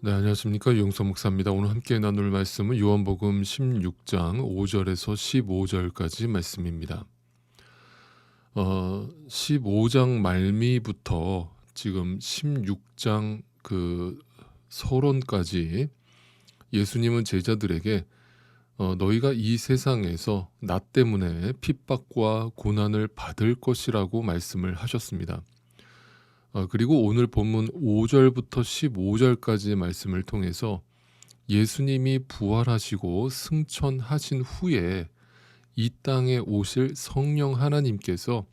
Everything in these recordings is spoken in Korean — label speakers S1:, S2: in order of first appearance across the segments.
S1: 네, 안녕하십니까. 유영서 목사입니다. 오늘 함께 나눌 말씀은 요한복음 16장 5절에서 15절까지 말씀입니다. 15장 말미부터 지금 16장 그 서론까지 예수님은 제자들에게 너희가 이 세상에서 나 때문에 핍박과 고난을 받을 것이라고 말씀을 하셨습니다. 그리고 오늘 본문 5절부터 15절까지의 말씀을 통해서 예수님이 부활하시고 승천하신 후에 이 땅에 오실 성령 하나님께서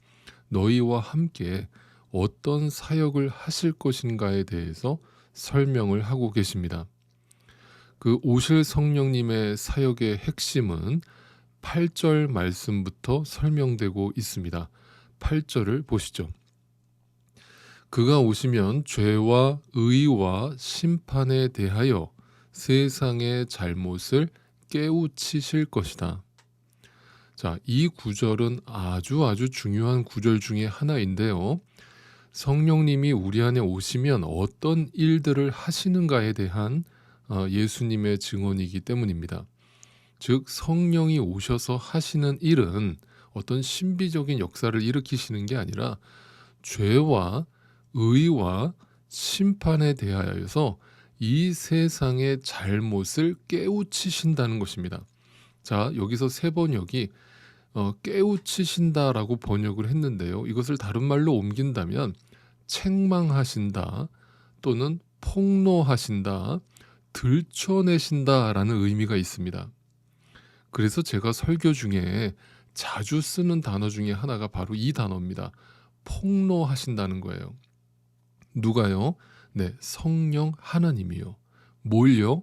S1: 너희와 함께 어떤 사역을 하실 것인가에 대해서 설명을 하고 계십니다. 그 오실 성령님의 사역의 핵심은 8절 말씀부터 설명되고 있습니다. 8절을 보시죠. 그가 오시면 죄와 의와 심판에 대하여 세상의 잘못을 깨우치실 것이다. 자, 이 구절은 아주 중요한 구절 중에 하나인데요. 성령님이 우리 안에 오시면 어떤 일들을 하시는가에 대한 예수님의 증언이기 때문입니다. 즉, 성령이 오셔서 하시는 일은 어떤 신비적인 역사를 일으키시는 게 아니라 죄와 의와 심판에 대하여서 이 세상의 잘못을 깨우치신다는 것입니다. 자, 여기서 세 번역이 깨우치신다라고 번역을 했는데요. 이것을 다른 말로 옮긴다면 책망하신다 또는 폭로하신다, 들춰내신다라는 의미가 있습니다. 그래서 제가 설교 중에 자주 쓰는 단어 중에 하나가 바로 이 단어입니다. 폭로하신다는 거예요. 누가요? 네, 성령 하나님이요. 뭘요?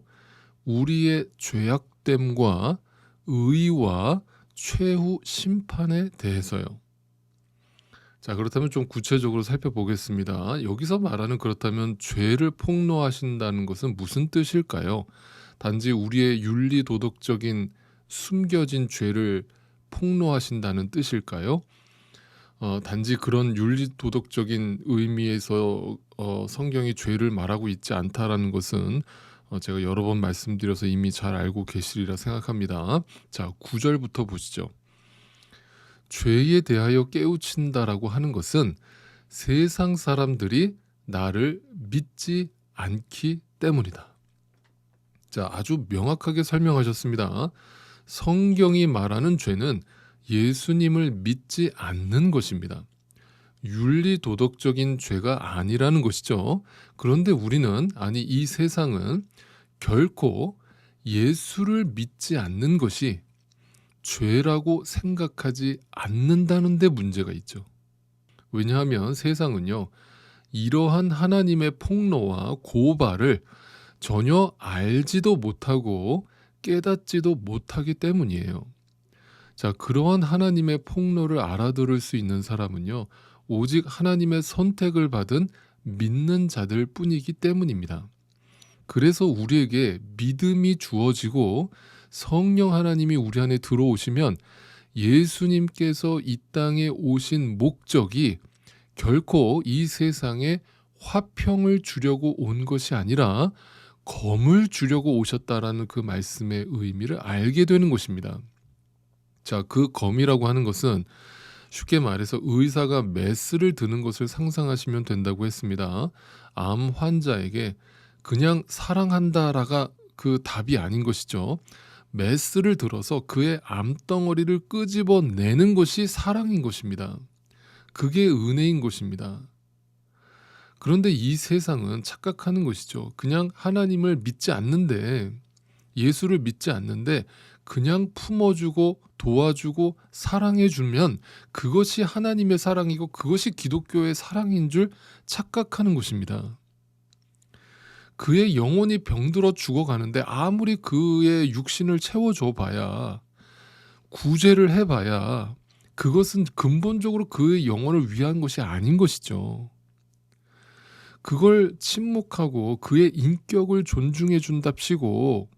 S1: 우리의 죄악됨과 의와 최후 심판에 대해서요. 자, 그렇다면 좀 구체적으로 살펴보겠습니다. 여기서 말하는 그렇다면 죄를 폭로하신다는 것은 무슨 뜻일까요? 단지 우리의 윤리 도덕적인 숨겨진 죄를 폭로하신다는 뜻일까요? 단지 그런 윤리 도덕적인 의미에서 성경이 죄를 말하고 있지 않다라는 것은 제가 여러 번 말씀드려서 이미 잘 알고 계시리라 생각합니다. 자, 9절부터 보시죠. 죄에 대하여 깨우친다라고 하는 것은 세상 사람들이 나를 믿지 않기 때문이다. 자, 아주 명확하게 설명하셨습니다. 성경이 말하는 죄는 예수님을 믿지 않는 것입니다. 윤리 도덕적인 죄가 아니라는 것이죠. 그런데 우리는, 아니 이 세상은 결코 예수를 믿지 않는 것이 죄라고 생각하지 않는다는 데 문제가 있죠. 왜냐하면 세상은요, 이러한 하나님의 폭로와 고발을 전혀 알지도 못하고 깨닫지도 못하기 때문이에요. 자, 그러한 하나님의 폭로를 알아들을 수 있는 사람은요, 오직 하나님의 선택을 받은 믿는 자들 뿐이기 때문입니다. 그래서 우리에게 믿음이 주어지고 성령 하나님이 우리 안에 들어오시면 예수님께서 이 땅에 오신 목적이 결코 이 세상에 화평을 주려고 온 것이 아니라 검을 주려고 오셨다라는 그 말씀의 의미를 알게 되는 것입니다. 자, 그 검이라고 하는 것은 쉽게 말해서 의사가 메스를 드는 것을 상상하시면 된다고 했습니다. 암 환자에게 그냥 사랑한다라가 그 답이 아닌 것이죠. 메스를 들어서 그의 암덩어리를 끄집어내는 것이 사랑인 것입니다. 그게 은혜인 것입니다. 그런데 이 세상은 착각하는 것이죠. 그냥 하나님을 믿지 않는데, 예수를 믿지 않는데 그냥 품어주고 도와주고 사랑해주면 그것이 하나님의 사랑이고 그것이 기독교의 사랑인 줄 착각하는 것입니다. 그의 영혼이 병들어 죽어가는데 아무리 그의 육신을 채워줘 봐야, 구제를 해봐야 그것은 근본적으로 그의 영혼을 위한 것이 아닌 것이죠. 그걸 침묵하고 그의 인격을 존중해 준답시고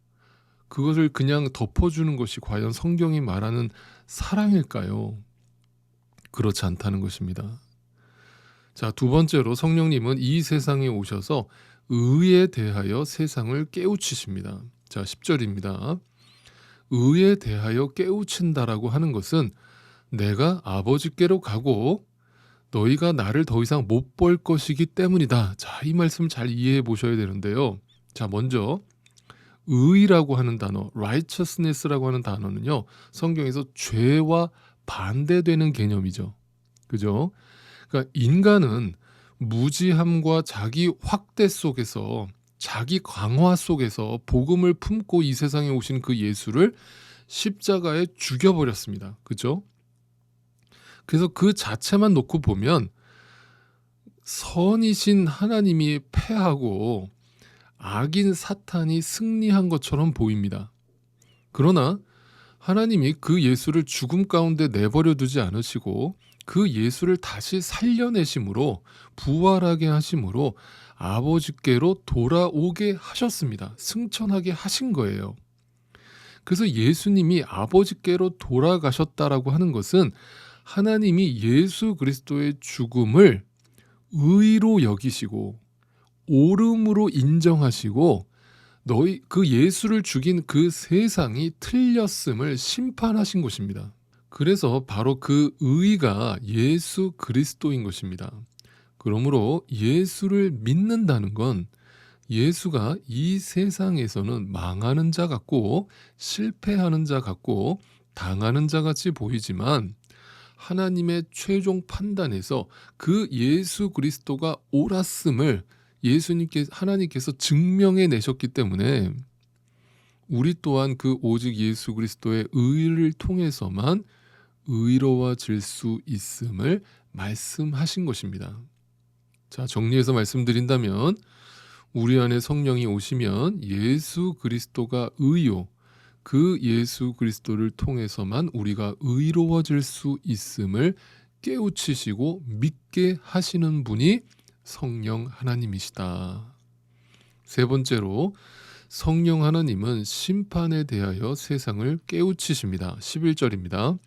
S1: 그것을 그냥 덮어주는 것이 과연 성경이 말하는 사랑일까요? 그렇지 않다는 것입니다. 자, 두 번째로 성령님은 이 세상에 오셔서 의에 대하여 세상을 깨우치십니다. 자, 10절입니다. 의에 대하여 깨우친다라고 하는 것은 내가 아버지께로 가고 너희가 나를 더 이상 못 볼 것이기 때문이다. 자, 이 말씀 잘 이해해 보셔야 되는데요. 자, 먼저 의라고 하는 단어, righteousness라고 하는 단어는요, 성경에서 죄와 반대되는 개념이죠. 그죠? 그러니까 인간은 무지함과 자기 확대 속에서, 자기 강화 속에서 복음을 품고 이 세상에 오신 그 예수를 십자가에 죽여버렸습니다. 그죠? 그래서 그 자체만 놓고 보면 선이신 하나님이 패하고 악인 사탄이 승리한 것처럼 보입니다. 그러나 하나님이 그 예수를 죽음 가운데 내버려 두지 않으시고 그 예수를 다시 살려내심으로, 부활하게 하심으로 아버지께로 돌아오게 하셨습니다. 승천하게 하신 거예요. 그래서 예수님이 아버지께로 돌아가셨다라고 하는 것은 하나님이 예수 그리스도의 죽음을 의로 여기시고 옳음으로 인정하시고 너희 그 예수를 죽인 그 세상이 틀렸음을 심판하신 것입니다. 그래서 바로 그 의가 예수 그리스도인 것입니다. 그러므로 예수를 믿는다는 건 예수가 이 세상에서는 망하는 자 같고 실패하는 자 같고 당하는 자 같이 보이지만 하나님의 최종 판단에서 그 예수 그리스도가 옳았음을 하나님께서 증명해 내셨기 때문에 우리 또한 그 오직 예수 그리스도의 의를 통해서만 의로워질 수 있음을 말씀하신 것입니다. 자, 정리해서 말씀드린다면 우리 안에 성령이 오시면 예수 그리스도가 의요, 그 예수 그리스도를 통해서만 우리가 의로워질 수 있음을 깨우치시고 믿게 하시는 분이 성령 하나님이시다. 세 번째로 성령 하나님은 심판에 대하여 세상을 깨우치십니다. 11절입니다.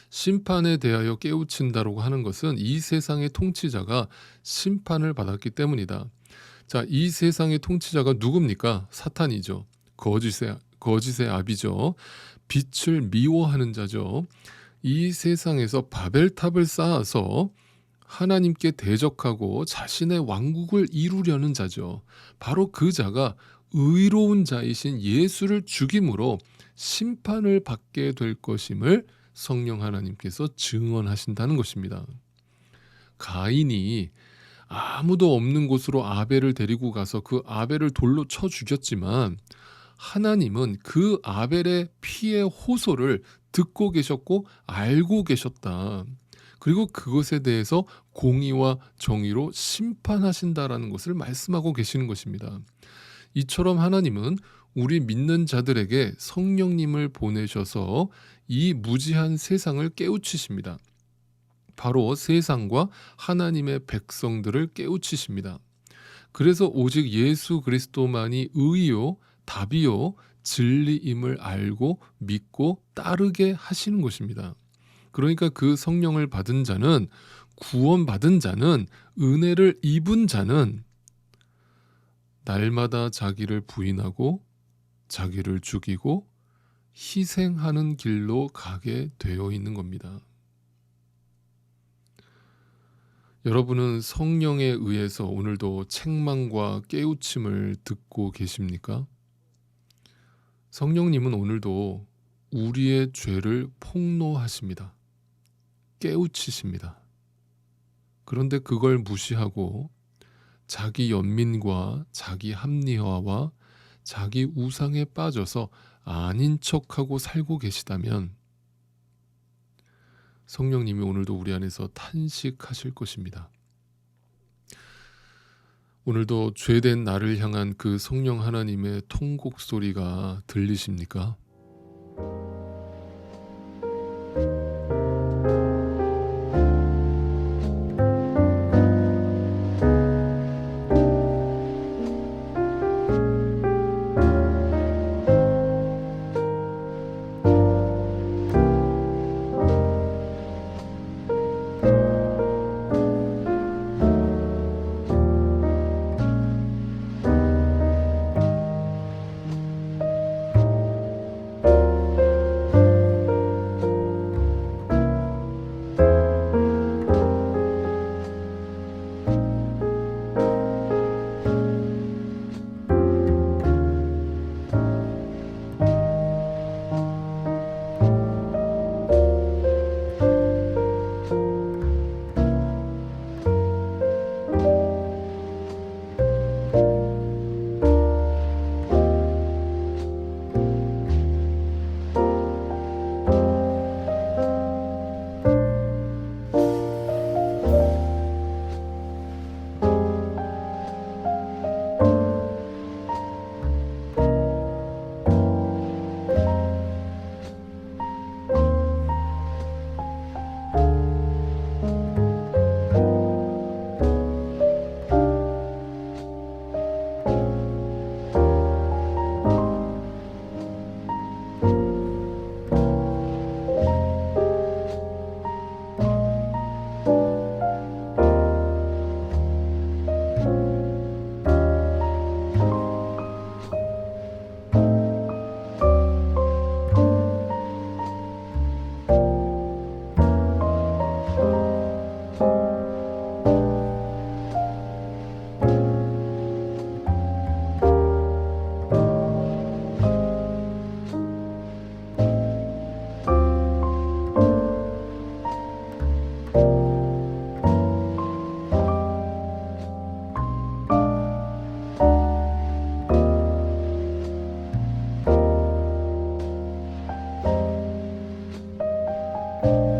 S1: 심판에 대하여 깨우친다라고 하는 것은 이 세상의 통치자가 심판을 받았기 때문이다. 자, 이 세상의 통치자가 누굽니까? 사탄이죠. 거짓의 아비죠. 빛을 미워하는 자죠. 이 세상에서 바벨탑을 쌓아서 하나님께 대적하고 자신의 왕국을 이루려는 자죠. 바로 그 자가 의로운 자이신 예수를 죽임으로 심판을 받게 될 것임을 성령 하나님께서 증언하신다는 것입니다. 가인이 아무도 없는 곳으로 아벨을 데리고 가서 그 아벨을 돌로 쳐 죽였지만 하나님은 그 아벨의 피의 호소를 듣고 계셨고 알고 계셨다. 그리고 그것에 대해서 공의와 정의로 심판하신다라는 것을 말씀하고 계시는 것입니다. 이처럼 하나님은 우리 믿는 자들에게 성령님을 보내셔서 이 무지한 세상을 깨우치십니다. 바로 세상과 하나님의 백성들을 깨우치십니다. 그래서 오직 예수 그리스도만이 의요, 답이요, 진리임을 알고 믿고 따르게 하시는 것입니다. 그러니까 그 성령을 받은 자는, 구원받은 자는, 은혜를 입은 자는 날마다 자기를 부인하고 자기를 죽이고 희생하는 길로 가게 되어 있는 겁니다. 여러분은 성령에 의해서 오늘도 책망과 깨우침을 듣고 계십니까? 성령님은 오늘도 우리의 죄를 폭로하십니다. 깨우치십니다. 그런데 그걸 무시하고 자기 연민과 자기 합리화와 자기 우상에 빠져서 아닌 척하고 살고 계시다면 성령님이 오늘도 우리 안에서 탄식하실 것입니다. 오늘도 죄된 나를 향한 그 성령 하나님의 통곡 소리가 들리십니까? 네.